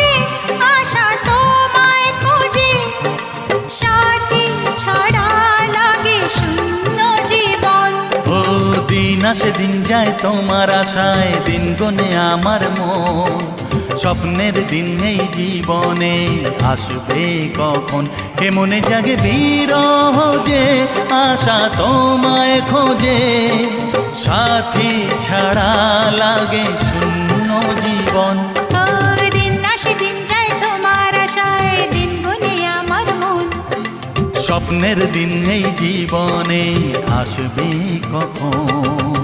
খোঁজে, আশা তোমায় খোঁজে, সাথী ছাড়া লাগে শূন্য জীবন। ও দিন আসে দিন যায় তোমার আশায়, দিন গনে আমার মন। স্বপ্নের দিন এই জীবনে আসবে কখন, কে মনে জাগে বিরহ যে, আশা তোমায় খোঁজে, সাথী ছাড়া লাগে শূন্য জীবন। ও দিন আসে দিন যায় তোমার আশায়, দিন গুনে আমার মন। স্বপ্নের দিন এই জীবনে আসবে কখন।